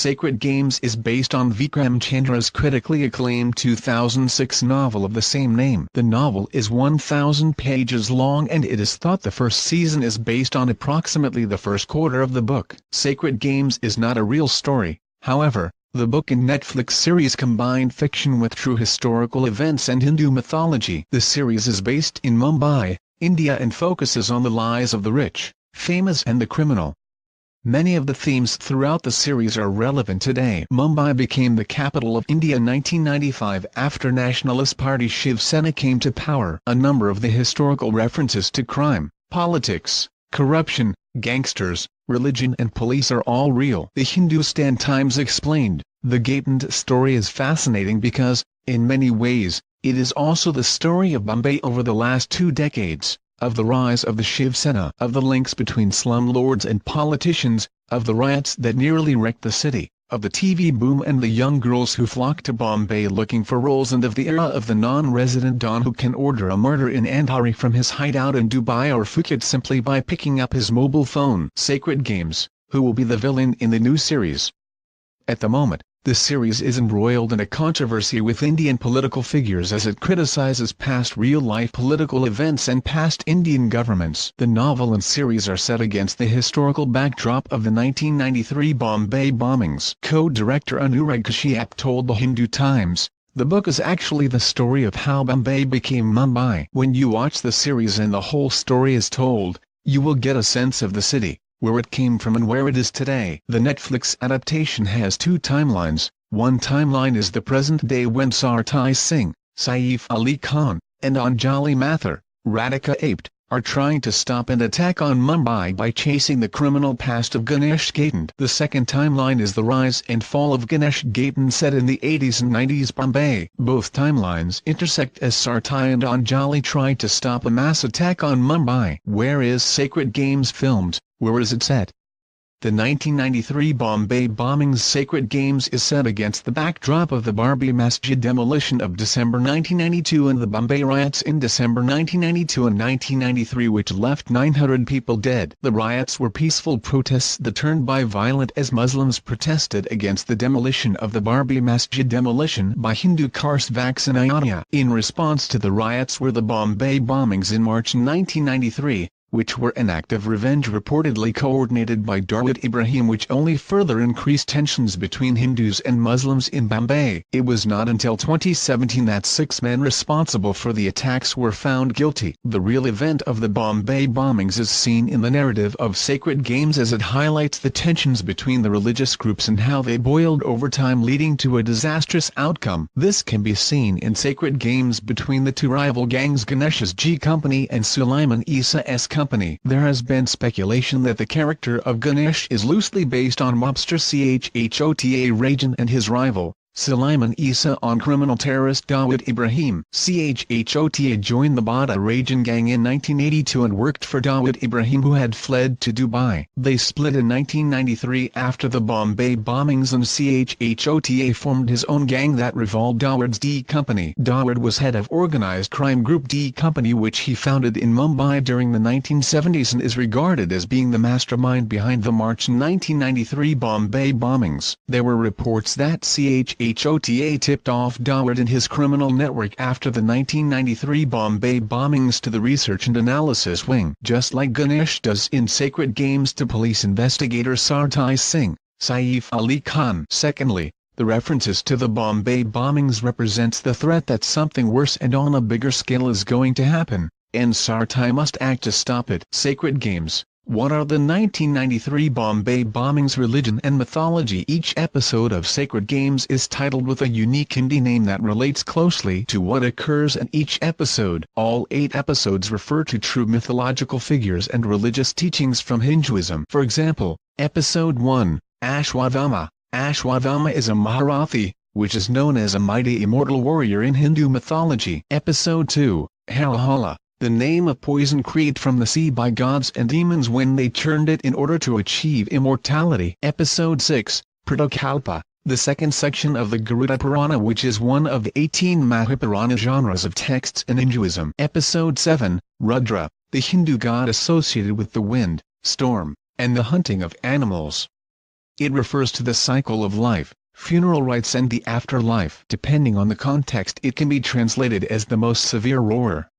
Sacred Games is based on Vikram Chandra's critically acclaimed 2006 novel of the same name. The novel is 1,000 pages long and it is thought the first season is based on approximately the first quarter of the book. Sacred Games is not a real story, however. The book and Netflix series combine fiction with true historical events and Hindu mythology. The series is based in Mumbai, India and focuses on the lives of the rich, famous and the criminal. Many of the themes throughout the series are relevant today. Mumbai became the capital of India in 1995 after Nationalist Party Shiv Sena came to power. A number of the historical references to crime, politics, corruption, gangsters, religion and police are all real. The Hindustan Times explained, the Gaitoned story is fascinating because, in many ways, it is also the story of Bombay over the last 2 decades. Of the rise of the Shiv Sena, of the links between slumlords and politicians, of the riots that nearly wrecked the city, of the TV boom and the young girls who flocked to Bombay looking for roles and of the era of the non-resident Don who can order a murder in Andhari from his hideout in Dubai or Phuket simply by picking up his mobile phone. Sacred Games, who will be the villain in the new series? At the moment, the series is embroiled in a controversy with Indian political figures as it criticizes past real-life political events and past Indian governments. The novel and series are set against the historical backdrop of the 1993 Bombay bombings. Co-director Anurag Kashyap told the Hindu Times, "The book is actually the story of how Bombay became Mumbai. When you watch the series and the whole story is told, you will get a sense of the city, where it came from and where it is today." The Netflix adaptation has 2 timelines. One timeline is the present day when Sartaj Singh, Saif Ali Khan, and Anjali Mathur, Radhika Apte, are trying to stop an attack on Mumbai by chasing the criminal past of Ganesh Gaiton. The second timeline is the rise and fall of Ganesh Gaiton set in the 80s and 90s Bombay. Both timelines intersect as Sartaj and Anjali try to stop a mass attack on Mumbai. Where is Sacred Games filmed? Where is it set? The 1993 Bombay bombings. Sacred Games is set against the backdrop of the Barbie Masjid demolition of December 1992 and the Bombay riots in December 1992 and 1993 which left 900 people dead. The riots were peaceful protests that turned violent as Muslims protested against the demolition of the Barbie Masjid demolition by Hindu caste Vaccinatia. In response to the riots were the Bombay bombings in March 1993. Which were an act of revenge reportedly coordinated by Dawood Ibrahim which only further increased tensions between Hindus and Muslims in Bombay. It was not until 2017 that 6 men responsible for the attacks were found guilty. The real event of the Bombay bombings is seen in the narrative of Sacred Games as it highlights the tensions between the religious groups and how they boiled over time leading to a disastrous outcome. This can be seen in Sacred Games between the 2 rival gangs Ganesh's G Company and Sulaiman Isa's Company. There has been speculation that the character of Ganesh is loosely based on mobster Chhota Rajan and his rival, Sulaiman Isa on criminal terrorist Dawood Ibrahim. Chhota joined the Bada Rajan gang in 1982 and worked for Dawood Ibrahim who had fled to Dubai. They split in 1993 after the Bombay bombings and Chhota formed his own gang that revolved Dawood's D Company. Dawood was head of organized crime group D Company which he founded in Mumbai during the 1970s and is regarded as being the mastermind behind the March 1993 Bombay bombings. There were reports that Chhota tipped off Dawood and his criminal network after the 1993 Bombay bombings to the Research and Analysis Wing. Just like Ganesh does in Sacred Games to police investigator Sartaj Singh, Saif Ali Khan. Secondly, the references to the Bombay bombings represents the threat that something worse and on a bigger scale is going to happen, and Sartaj must act to stop it. Sacred Games. What are the 1993 Bombay bombings? Religion and mythology. Each episode of Sacred Games is titled with a unique Hindi name that relates closely to what occurs in each episode. All 8 episodes refer to true mythological figures and religious teachings from Hinduism. For example, Episode 1, Ashwadhama. Ashwadhama is a Maharathi, which is known as a mighty immortal warrior in Hindu mythology. Episode 2, Halahala. The name of poison created from the sea by gods and demons when they churned it in order to achieve immortality. Episode 6, Pratakalpa, the second section of the Garuda Purana which is one of the 18 Mahapurana genres of texts in Hinduism. Episode 7, Rudra, the Hindu god associated with the wind, storm, and the hunting of animals. It refers to the cycle of life, funeral rites and the afterlife. Depending on the context, it can be translated as the most severe roar.